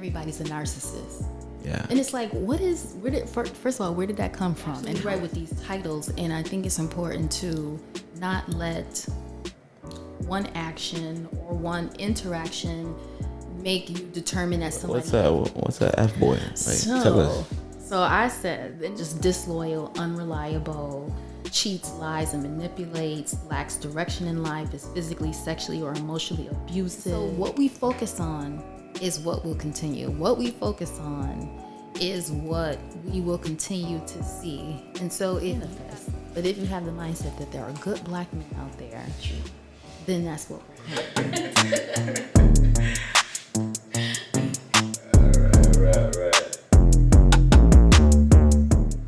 everybody's a narcissist. Yeah. And it's like, first of all, where did that come from? And right with these titles, and I think it's important to not let one action or one interaction make you determine that somebody. What's that F-boy? Like, tell us. So I said, they're just disloyal, unreliable, cheats, lies, and manipulates, lacks direction in life, is physically, sexually, or emotionally abusive. So what we focus on is what will continue. What we focus on is what we will continue to see. And so if you have the mindset that there are good black men out there, then that's what will happen. Right.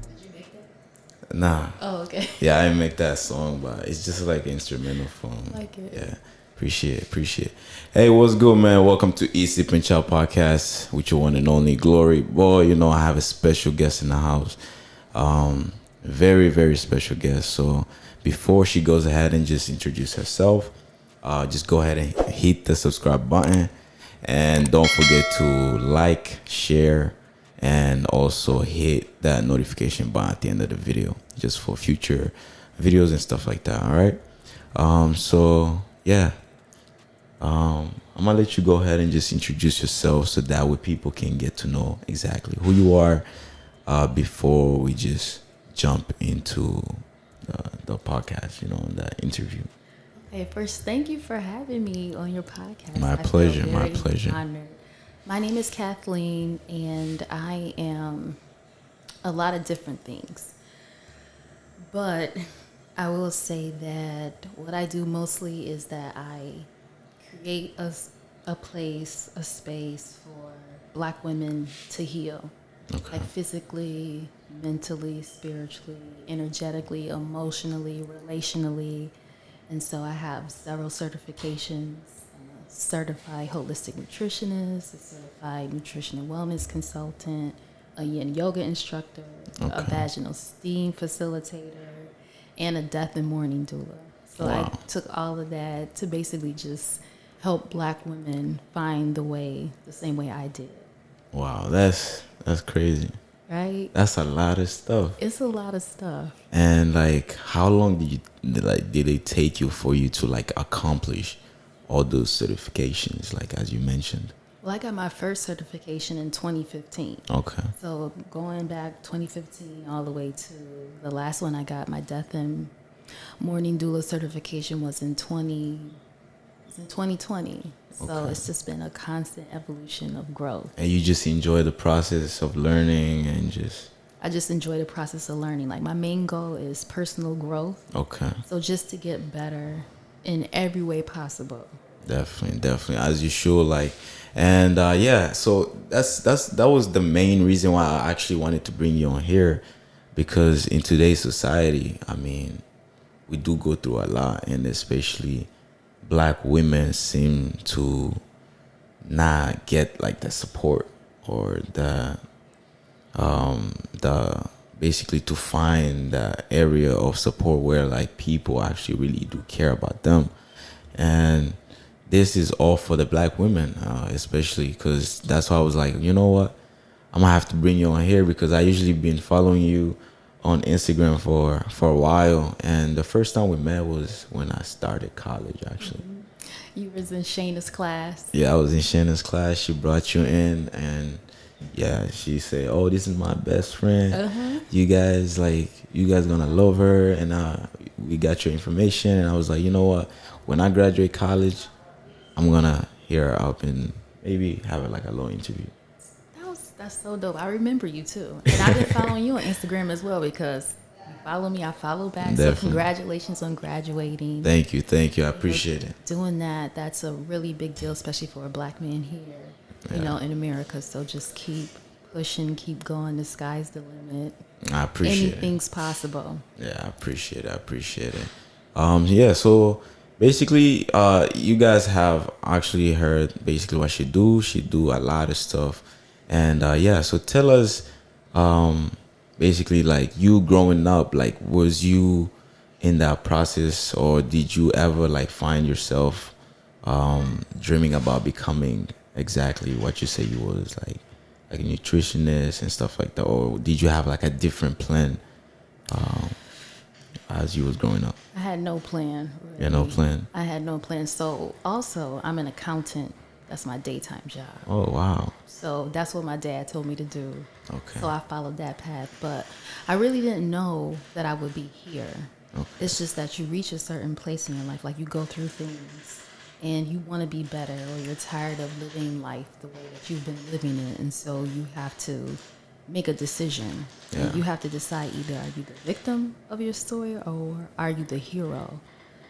Did you make that? Nah. Oh, okay. Yeah, I didn't make that song, but it's just like instrumental from. I like it. Yeah. Appreciate it. Hey, what's good, man? Welcome to Eat, Sip, and Chow podcast with your one and only Glory. Boy, you know, I have a special guest in the house. Very, very special guest. So before she goes ahead and just introduce herself, just go ahead and hit the subscribe button. And don't forget to like, share, and also hit that notification button at the end of the video, just for future videos and stuff like that, all right? So, yeah. I'm gonna let you go ahead and just introduce yourself so that way people can get to know exactly who you are before we just jump into the podcast, you know, the interview. Okay, first, thank you for having me on your podcast. My pleasure. Honored. My name is Kathleen, and I am a lot of different things. But I will say that what I do mostly is that I create a place, a space for black women to heal. Okay. Like physically, mentally, spiritually, energetically, emotionally, relationally. And so I have several certifications. I'm a certified holistic nutritionist, a certified nutrition and wellness consultant, a Yin Yoga Instructor, a Vaginal Steam Facilitator, and a death and mourning doula. So Wow. I took all of that to basically just help black women find the way, the same way I did. Wow, that's crazy. Right? That's a lot of stuff. It's a lot of stuff. And like, how long did it take you for you to like accomplish all those certifications, like as you mentioned? Well, I got my first certification in 2015. Okay. So going back 2015 all the way to the last one I got, my death and mourning doula certification was in 2020. So Okay. it's just been a constant evolution of growth. And you just enjoy the process of learning and just... I just enjoy the process of learning. Like, my main goal is personal growth. Okay. So just to get better in every way possible. Definitely, as you should. Like, and yeah, so that was the main reason why I actually wanted to bring you on here, because in today's society, I mean, we do go through a lot, and especially black women seem to not get like the support or the basically to find the area of support where like people actually really do care about them. And this is all for the black women, especially because that's why I was like, you know what, I'm gonna have to bring you on here, because I usually been following you on Instagram for a while, and the first time we met was when I started college, actually. Mm-hmm. You was in Shayna's class. Yeah, I was in Shannon's class. She brought you in, and yeah, she said, "Oh, this is my best friend. You guys gonna love her." And we got your information, and I was like, you know what? When I graduate college, I'm gonna hit her up and maybe have like a little interview. That's so dope. I remember you too, and I've been following you on Instagram as well, because you follow me, I follow back. Definitely. So congratulations on graduating. Thank you. I appreciate it. Doing that's a really big deal, especially for a black man here, you know, in America. So just keep pushing, keep going. The sky's the limit. I appreciate it. Anything's possible. Yeah, I appreciate it. Yeah, so basically, you guys have actually heard basically what she do. She do a lot of stuff. And yeah, so tell us, basically, like, you growing up, like, was you in that process, or did you ever like find yourself dreaming about becoming exactly what you say you was like a nutritionist and stuff like that, or did you have like a different plan as you was growing up? I had no plan. Really. Yeah, no plan. I had no plan. So also, I'm an accountant. That's my daytime job. Oh wow. So that's what my dad told me to do. Okay. So I followed that path. But I really didn't know that I would be here. Okay. It's just that you reach a certain place in your life, like you go through things and you want to be better, or you're tired of living life the way that you've been living it. And so you have to make a decision. Yeah. And you have to decide, either are you the victim of your story or are you the hero?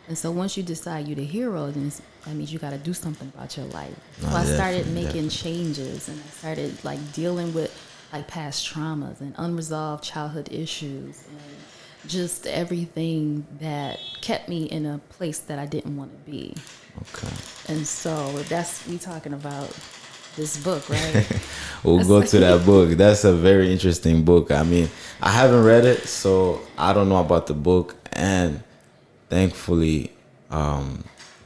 And so once you decide you're the hero, then that means you got to do something about your life. So I started making changes, and I started like dealing with like past traumas and unresolved childhood issues and just everything that kept me in a place that I didn't want to be. Okay. And so we talking about this book, right? We'll go to that book. That's a very interesting book. I mean, I haven't read it, so I don't know about the book, and thankfully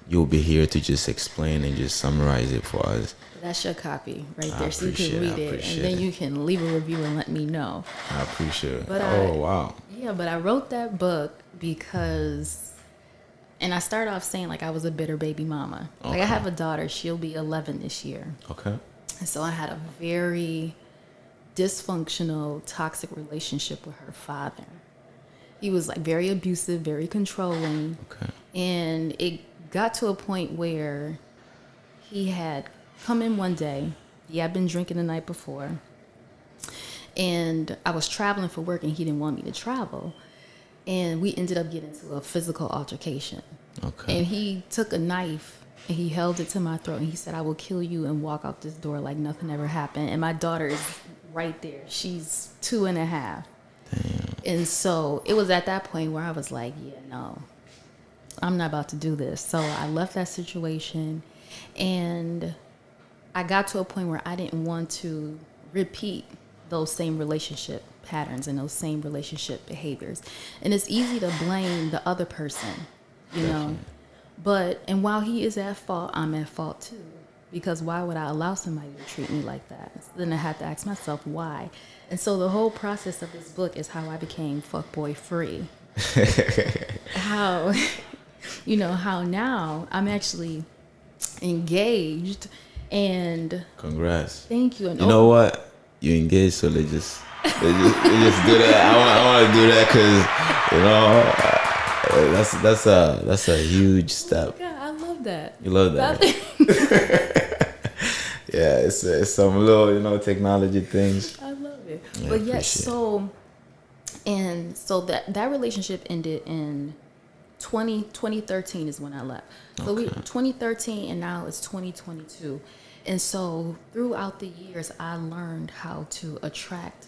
you'll be here to just explain and just summarize it for us. That's your copy right there, so you can read it, and then you can leave a review and let me know. I appreciate it. But wow. Yeah, but I wrote that book because, and I started off saying like I was a bitter baby mama. Okay. Like I have a daughter, she'll be 11 this year. Okay. And so I had a very dysfunctional, toxic relationship with her father. He was like very abusive, very controlling. Okay. And it got to a point where he had come in one day. He had been drinking the night before. And I was traveling for work and he didn't want me to travel. And we ended up getting into a physical altercation. Okay. And he took a knife and he held it to my throat and he said, "I will kill you," and walk out this door like nothing ever happened. And my daughter is right there. She's 2.5. Damn. And so it was at that point where I was like, yeah, no, I'm not about to do this. So I left that situation, and I got to a point where I didn't want to repeat those same relationship patterns and those same relationship behaviors. And it's easy to blame the other person, you know. But, and while he is at fault, I'm at fault too. Because why would I allow somebody to treat me like that? So then I had to ask myself why. And so the whole process of this book is how I became fuckboy free. How, you know, how now I'm actually engaged and... Congrats. Thank you. And you know what? You engaged, so they just do that. I want to do that because, you know, that's a huge step. Oh God, I love that. You love that. Yeah, it's some little, you know, technology things. I love it. Yeah, but yes, so that relationship ended in 2013 is when I left. So 2013 and now it's 2022. And so throughout the years, I learned how to attract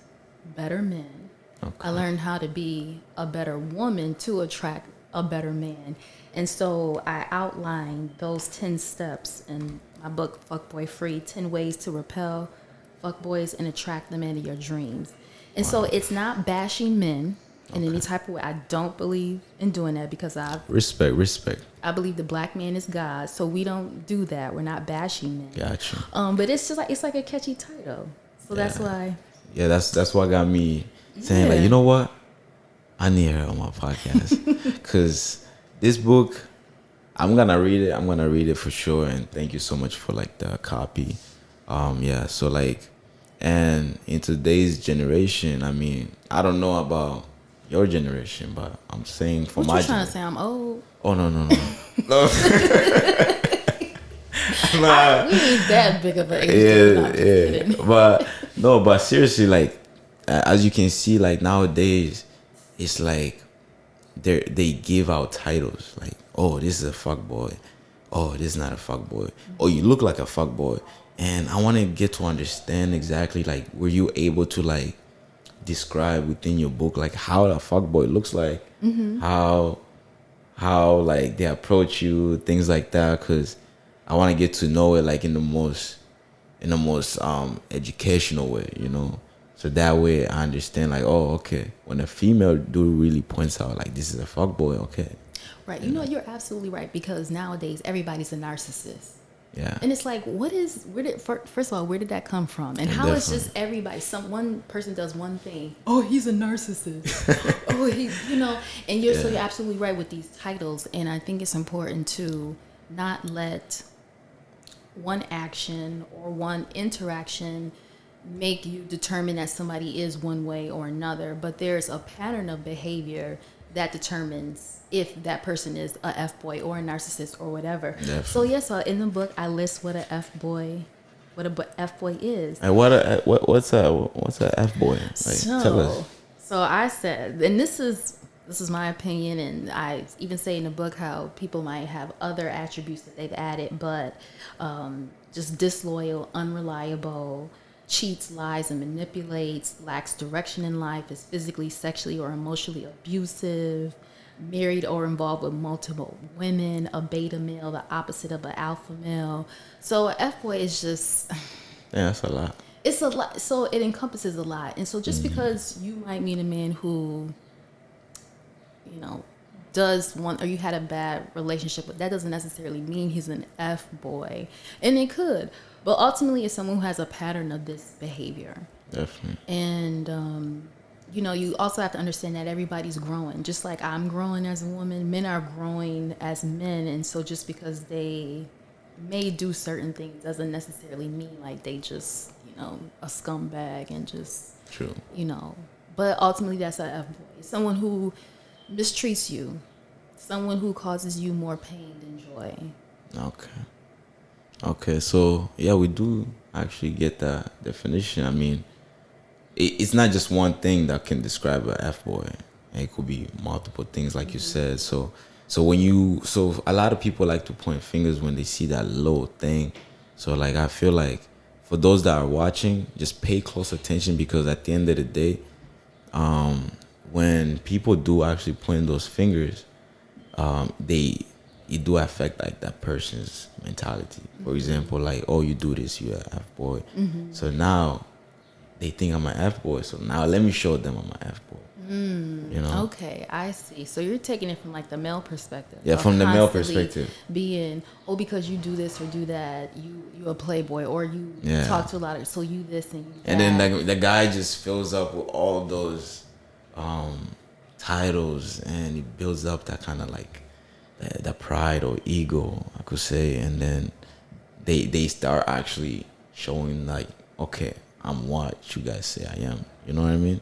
better men. Okay. I learned how to be a better woman to attract a better man. And so I outlined those 10 steps in my book, Fuckboy Free, 10 ways to repel fuckboys and attract them into your dreams. And so it's not bashing men in any type of way. I don't believe in doing that because Respect. I believe the black man is God, so we don't do that. We're not bashing men. Gotcha. But it's just like, it's like a catchy title. So that's why. Yeah, that's what got me saying, like, you know what? I need her on my podcast. Because this book, I'm going to read it. I'm going to read it for sure. And thank you so much for, like, the copy. So, like, and in today's generation, I mean, I don't know about your generation, but I'm saying for my generation. What you trying to say? I'm old? Oh, no. No. Nah. We ain't that big of an age. Yeah. But seriously, like, as you can see, like, nowadays, it's like they give out titles like, oh, this is a fuckboy, oh, this is not a fuckboy, oh, you look like a fuckboy. And I want to get to understand exactly, like, were you able to, like, describe within your book, like, how a fuckboy looks like, how like they approach you, things like that, because I want to get to know it, like, in the most educational way, you know. So that way I understand, like, oh, okay, when a female dude really points out, like, this is a fuckboy, okay. Right. You know, you're absolutely right, because nowadays everybody's a narcissist. Yeah. And it's like, first of all, where did that come from? And how is just everybody, one person does one thing. Oh, he's a narcissist. Oh, and so you're absolutely right with these titles. And I think it's important to not let one action or one interaction make you determine that somebody is one way or another. But there's a pattern of behavior that determines if that person is a F-boy or a narcissist or whatever. Definitely. So in the book I list what a F-boy is. And what's a F-boy? Like, tell us. So I said, and this is my opinion, and I even say in the book how people might have other attributes that they've added, but just disloyal, unreliable, cheats, lies, and manipulates, lacks direction in life, is physically, sexually, or emotionally abusive, married or involved with multiple women, a beta male, the opposite of an alpha male. So an F-boy is just... Yeah, that's a lot. It's a lot. So it encompasses a lot. And so just because you might meet a man who, does want, or you had a bad relationship with, that doesn't necessarily mean he's an F-boy. And it could. But ultimately, it's someone who has a pattern of this behavior. Definitely. And, you also have to understand that everybody's growing. Just like I'm growing as a woman, men are growing as men. And so just because they may do certain things doesn't necessarily mean like they just, a scumbag and just, true. But ultimately, that's a F-boy. Someone who mistreats you. Someone who causes you more pain than joy. Okay, so yeah, we do actually get that definition. I mean, it's not just one thing that can describe an F-boy. It could be multiple things, like you said. So a lot of people like to point fingers when they see that little thing. So like, I feel like for those that are watching, just pay close attention, because at the end of the day, when people do actually point those fingers, it do affect like that person's mentality. For example, like, oh, you do this, you're an F-boy. So now they think I'm an F-boy. So now let me show them I'm an F-boy. Okay, I see. So you're taking it from like the male perspective. Yeah, from the male perspective. Being, because you do this or do that, you a playboy, or you talk to a lot of, so you this and you that. And then like the guy just fills up with all those titles, and he builds up that kind of like that pride or ego, I could say. And then they start actually showing like, okay, I'm what you guys say I am. You know what I mean?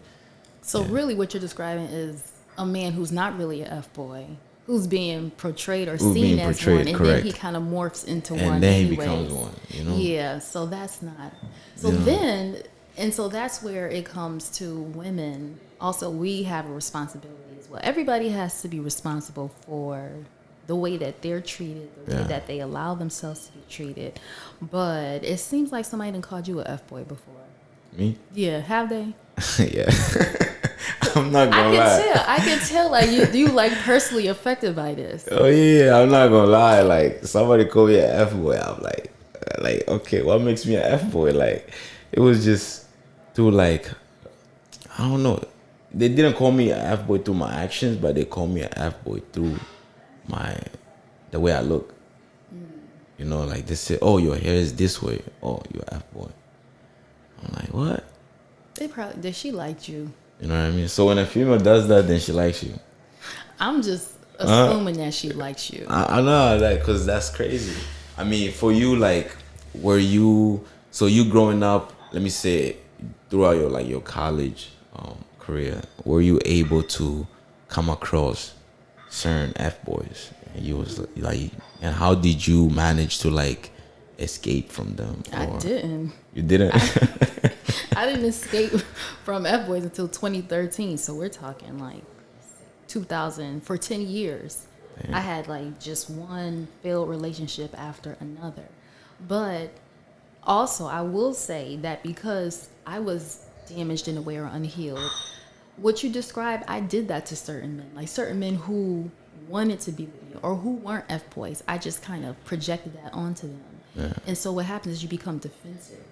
So really what you're describing is a man who's not really an F-boy, who's being portrayed or seen as one, and then he kind of morphs into one and then anyways. He becomes one, Yeah, so that's not... So then, and so that's where it comes to women. Also, we have a responsibility as well. Everybody has to be responsible for the way that they're treated, the way that they allow themselves to be treated. But it seems like somebody done called you an F-boy before. Me? Yeah, have they? Yeah. I'm not gonna lie. I can tell like you like personally affected by this. Oh yeah, I'm not gonna lie. Like, somebody called me an F-boy, I'm like, okay, what makes me an F-boy? Like, it was just through like, I don't know. They didn't call me an F-boy through my actions, but they called me an F-boy through the way I look. Like they say, oh, your hair is this way. Oh, you're an F-boy. I'm like, what? She liked you. You know what I mean? So when a female does that, then she likes you. I'm just assuming that she likes you. I know, like, because that's crazy. I mean, for you, like, so you growing up, let me say, throughout your college career, were you able to come across certain F-boys? And you was like, and how did you manage to like escape from them? I didn't. You didn't? I didn't escape from F-boys until 2013. So we're talking like 2000, for 10 years. Damn. I had like just one failed relationship after another. But also I will say that because I was damaged in a way or unhealed, what you described, I did that to certain men. Like certain men who wanted to be with me or who weren't F-boys. I just kind of projected that onto them. Yeah. And so what happens is you become defensive.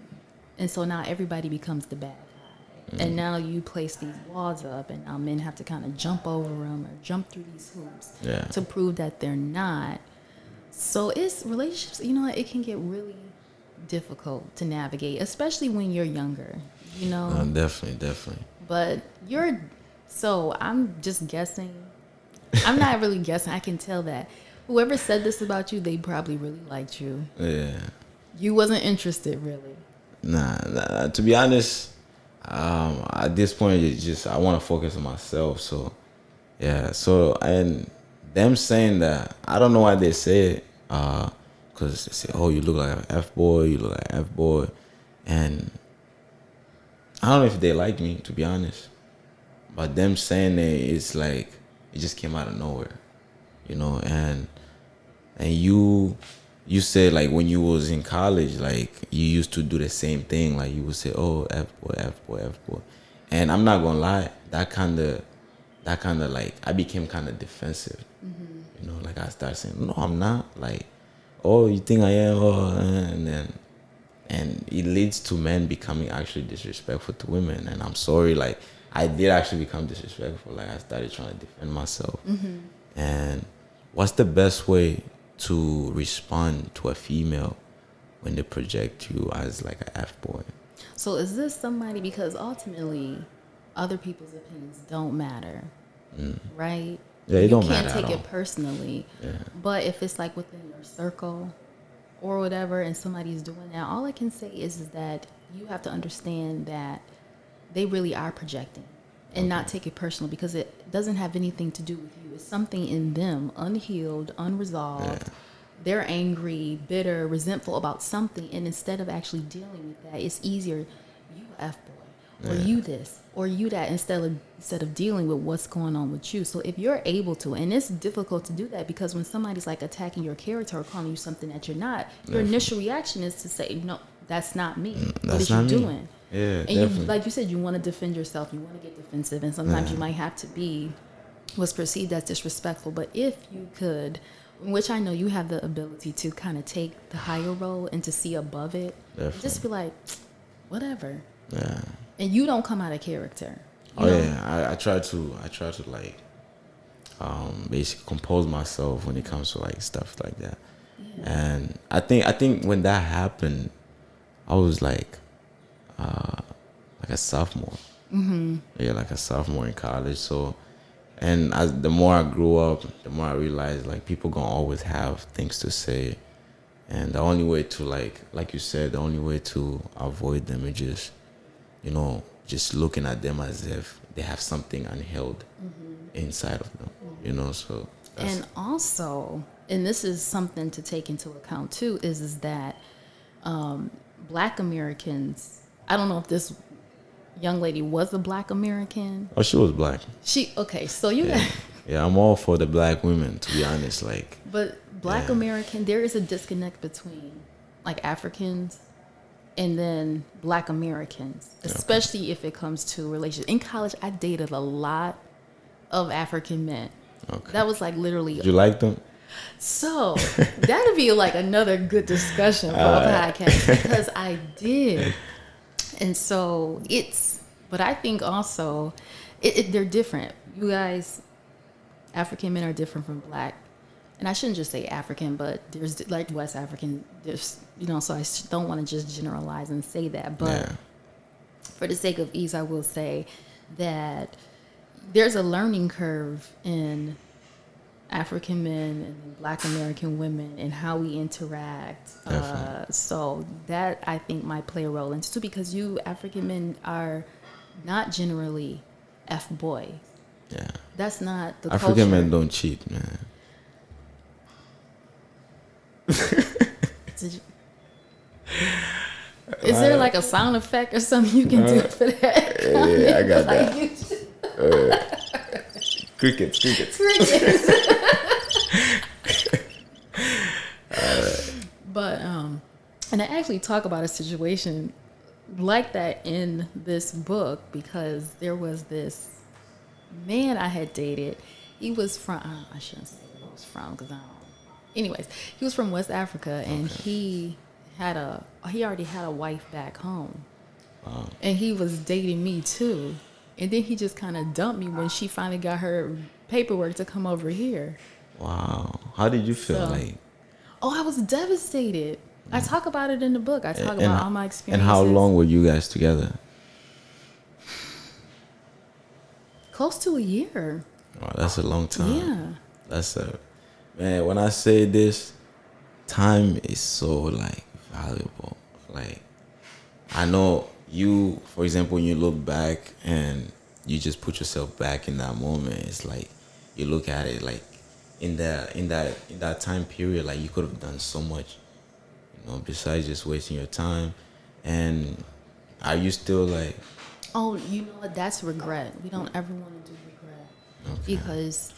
And so now everybody becomes the bad guy. And now you place these walls up, and now men have to kind of jump over them or jump through these hoops to prove that they're not. So it's relationships, you know, it can get really difficult to navigate, especially when you're younger, you know. Definitely. But so I'm just guessing. I'm not really guessing. I can tell that whoever said this about you, they probably really liked you. Yeah. You wasn't interested, really. Nah. To be honest, at this point, it's just I want to focus on myself. So, yeah. So, and them saying that, I don't know why they say it. Because they say, "Oh, you look like an F boy. You look like an F boy," and I don't know if they like me, to be honest. But them saying it's like it just came out of nowhere, you know. And you said like when you was in college, like you used to do the same thing. Like you would say, "Oh, F boy, F boy, F boy," and I'm not gonna lie, that kind of like I became kind of defensive. You know, like I started saying, "No, I'm not." Like, "Oh, you think I am?" Oh, and it leads to men becoming actually disrespectful to women. And I'm sorry, like I did actually become disrespectful. Like I started trying to defend myself. And what's the best way to respond to a female when they project you as like an F boy? So is this somebody, because ultimately other people's opinions don't matter, right? Yeah, it don't matter You can't take at it all. personally. Yeah. But if it's like within your circle or whatever and somebody's doing that, all I can say is that you have to understand that they really are projecting and not take it personal, because it doesn't have anything to do with you. It's something in them, unhealed, unresolved. Yeah. They're angry, bitter, resentful about something, and instead of actually dealing with that, it's easier, you F boy, or you this, or you that, instead of dealing with what's going on with you. So if you're able to, and it's difficult to do that, because when somebody's like attacking your character or calling you something that you're not, your initial reaction is to say, no, that's not me. What is you doing? Yeah, And definitely. you, like you said, you want to defend yourself, you want to get defensive, and sometimes you might have to be what's perceived as disrespectful. But if you could, which I know you have the ability to kind of take the higher role and to see above it, just be like, whatever. Yeah. And you don't come out of character. Oh yeah, I try to like basically compose myself when it comes to like stuff like that. And I think when that happened, I was like a sophomore. Yeah, like a sophomore in college. So, and the more I grew up, the more I realized like people gonna always have things to say, and the only way to like you said, the only way to avoid them is just, you know, just looking at them as if they have something unheld inside of them, you know. So and also, and this is something to take into account too, is that Black Americans, I don't know if this young lady was a Black American. Oh, she was Black. Okay, so you Yeah, I'm all for the Black women, to be honest. Like, but Black American, there is a disconnect between like Africans and then Black Americans, especially if it comes to relationships. In college, I dated a lot of African men. Okay. That was like literally. Did you like them? So that'd be like another good discussion for a podcast, because I did. And so but I think also they're different. You guys, African men are different from Black. And I shouldn't just say African, but there's like West African, there's, you know, so I don't want to just generalize and say that. But for the sake of ease, I will say that there's a learning curve in African men and Black American women and how we interact. So that I think might play a role into too, because you African men are not generally F boy. Yeah. That's not the African culture. men don't cheat, man. Is there like a sound effect or something you can do for that? Yeah, I got like that. Crickets. But and I actually talk about a situation like that in this book, because there was this man I had dated. He was from, I shouldn't say where he was from, because I don't. Anyways, he was from West Africa, and he already had a wife back home. Wow. And he was dating me too. And then he just kind of dumped me when she finally got her paperwork to come over here. Wow. How did you feel? So, like, Oh, I was devastated. I talk about it in the book. I talk about all my experiences. And how long were you guys together? Close to a year. Oh, that's a long time. Yeah. That's a man. When I say this, time is so like valuable. Like I know you, for example, when you look back and you just put yourself back in that moment, it's like you look at it like in that time period, like you could have done so much, besides just wasting your time. And are you still like? Oh, you know what? That's regret. We don't ever want to do regret because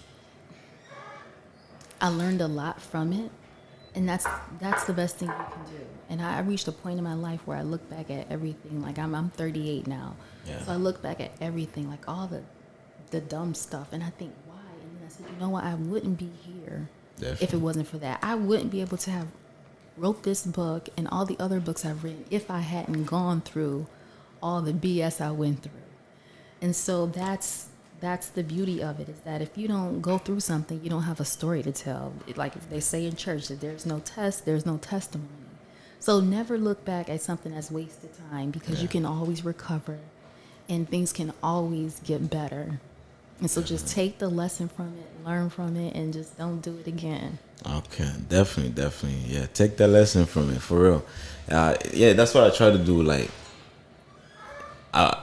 I learned a lot from it, and that's the best thing you can do. And I reached a point in my life where I look back at everything. Like I'm 38 now, so I look back at everything, like all the dumb stuff, and I think why. And then I said, you know what? I wouldn't be here if it wasn't for that. I wouldn't be able to have wrote this book and all the other books I've written if I hadn't gone through all the BS I went through. And so that's the beauty of it, is that if you don't go through something, you don't have a story to tell. Like they say in church, that there's no test, there's no testimony. So never look back at something as wasted time, because you can always recover and things can always get better. And so just take the lesson from it, learn from it, and just don't do it again. Okay, definitely. Yeah, take that lesson from it, for real. Yeah, that's what I try to do. Like,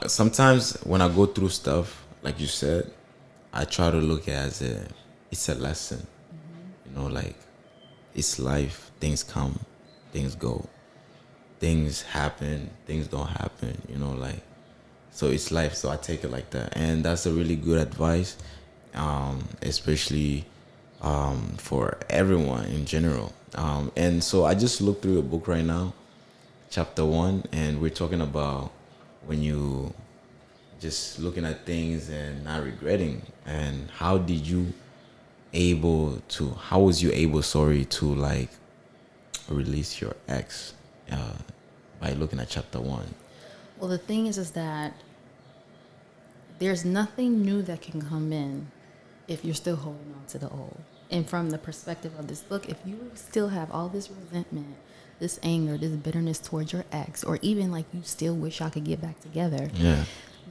sometimes when I go through stuff, like you said, I try to look at it it's a lesson. Like, it's life. Things come, things go. Things happen, things don't happen, like. So it's life, so I take it like that. And that's a really good advice, especially for everyone in general. And so I just looked through your book right now, chapter 1, and we're talking about when you just looking at things and not regretting. And how was you able to like release your ex by looking at chapter 1? Well, the thing is that there's nothing new that can come in if you're still holding on to the old. And from the perspective of this book, if you still have all this resentment, this anger, this bitterness towards your ex, or even like you still wish y'all could get back together,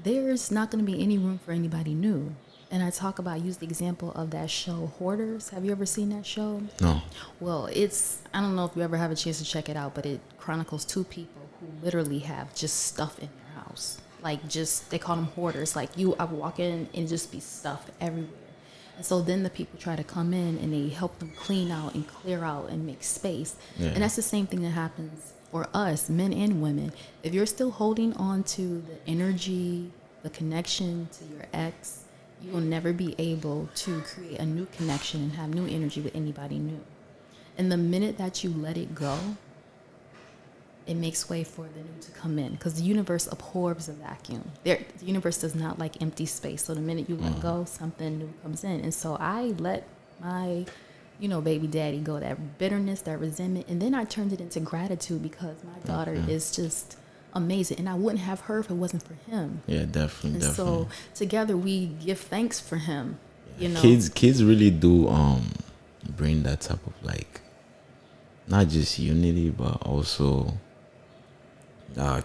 there's not going to be any room for anybody new. And I use the example of that show, Hoarders. Have you ever seen that show? No. Well, I don't know if you ever have a chance to check it out, but it chronicles two people who literally have just stuff in their house. Like, they call them hoarders. Like, I would walk in and just be stuff everywhere. And so then the people try to come in and they help them clean out and clear out and make space. And that's the same thing that happens for us, men and women. If you're still holding on to the energy, the connection to your ex, you will never be able to create a new connection and have new energy with anybody new. And the minute that you let it go, it makes way for the new to come in, because the universe abhors a vacuum. The universe does not like empty space. So the minute you let go, something new comes in. And so I let my, baby daddy go, that bitterness, that resentment, and then I turned it into gratitude, because my daughter is just amazing, and I wouldn't have her if it wasn't for him. Yeah, definitely. So together we give thanks for him. Kids really do bring that type of like, not just unity, but also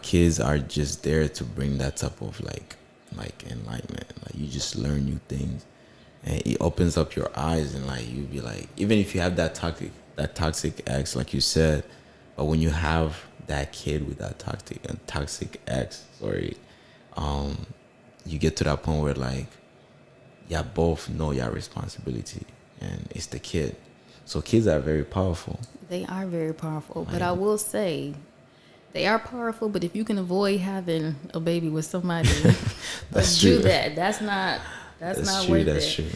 kids are just there to bring that type of like enlightenment. Like, you just learn new things, and it opens up your eyes, and like you be like, even if you have that toxic ex, like you said, but when you have that kid with that toxic ex, you get to that point where like, you both know your responsibility, and it's the kid. So kids are very powerful. They are very powerful, but I will say, they are powerful, but if you can avoid having a baby with somebody, do that. That's not worth it. That's true.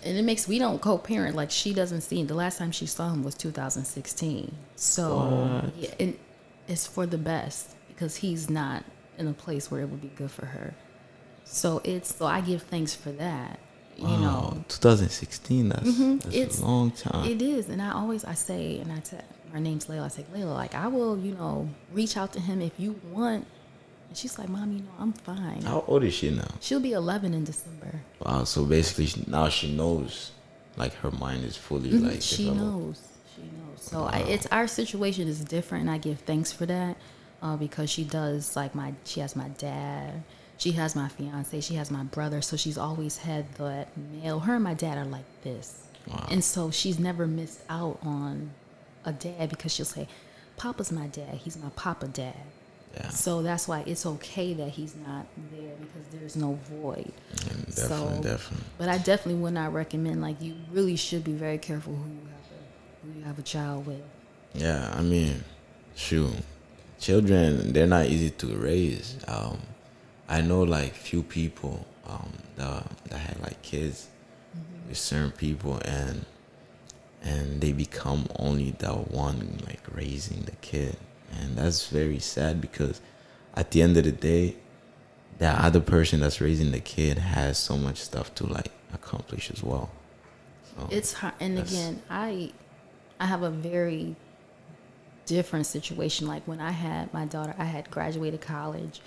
And we don't co-parent. Like, she doesn't see, the last time she saw him was 2016. So and it's for the best, because he's not in a place where it would be good for her. So I give thanks for that. 2016. That's a long time. It is, and I say, and I tell, her name's Layla. I say, Layla, like, I will, reach out to him if you want. And she's like, Mom, I'm fine. How old is she now? She'll be 11 in December. Wow. So basically, now she knows, like, her mind is fully like. She knows. So it's our situation is different, and I give thanks for that because she does she has my dad, she has my fiance, she has my brother. So she's always had that male. Her and my dad are like this, and so she's never missed out on a dad because she'll say, "Papa's my dad. He's my papa dad." Yeah. So that's why it's okay that he's not there because there's no void. Definitely. But I definitely would not recommend, you really should be very careful who you have a child with. Yeah, I mean, shoot, children, they're not easy to raise. I know few people that had kids with certain people, and they become only the one raising the kid, and that's very sad because at the end of the day, that other person that's raising the kid has so much stuff to accomplish as well. So it's hard, and again, I have a very different situation. Like when I had my daughter, I had graduated college.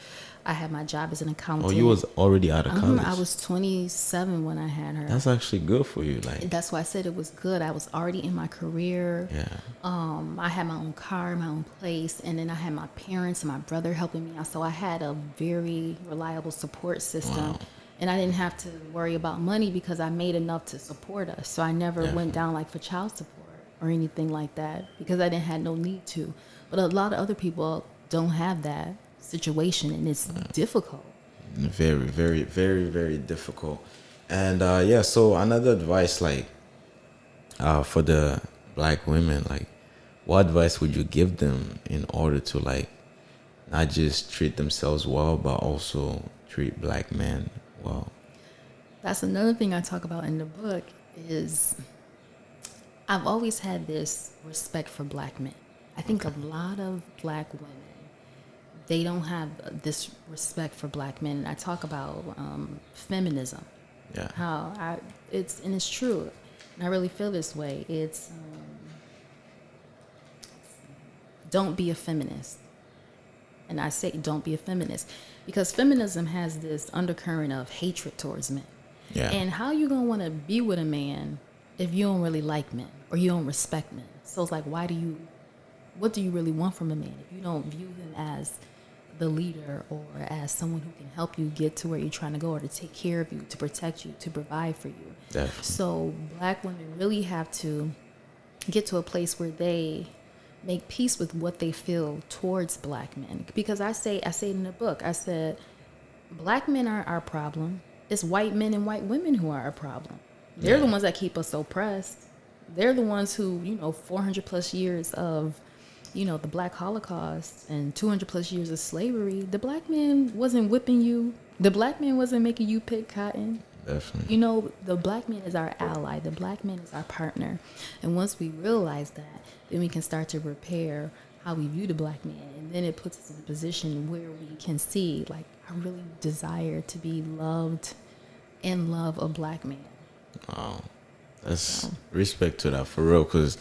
I had my job as an accountant. Oh, you was already out of college? I was 27 when I had her. That's actually good for you. That's why I said it was good. I was already in my career. Yeah. I had my own car, my own place, and then I had my parents and my brother helping me out. So I had a very reliable support system. Wow. And I didn't have to worry about money because I made enough to support us. So I never went down for child support or anything like that because I didn't have no need to. But a lot of other people don't have that situation, and it's difficult. Very, very, very, very difficult. And so another advice for the Black women, what advice would you give them in order to not just treat themselves well but also treat Black men well? That's another thing I talk about in the book is I've always had this respect for Black men. I think a lot of Black women, they don't have this respect for Black men. And I talk about feminism. Yeah. How it's true. And I really feel this way. It's don't be a feminist. And I say don't be a feminist because feminism has this undercurrent of hatred towards men. Yeah. And how you gonna want to be with a man if you don't really like men or you don't respect men? So it's what do you really want from a man if you don't view him as the leader or as someone who can help you get to where you're trying to go or to take care of you, to protect you, to provide for you? Definitely. So Black women really have to get to a place where they make peace with what they feel towards Black men. Because I say it in the book, I said, Black men aren't our problem. It's white men and white women who are our problem. They're the ones that keep us oppressed. They're the ones who, 400 plus years of, the Black Holocaust and 200 plus years of slavery, the Black man wasn't whipping you. The Black man wasn't making you pick cotton. Definitely. The Black man is our ally. The Black man is our partner. And once we realize that, then we can start to repair how we view the Black man. And then it puts us in a position where we can see, I really desire to be loved and love a Black man. Wow. That's respect to that, for real, because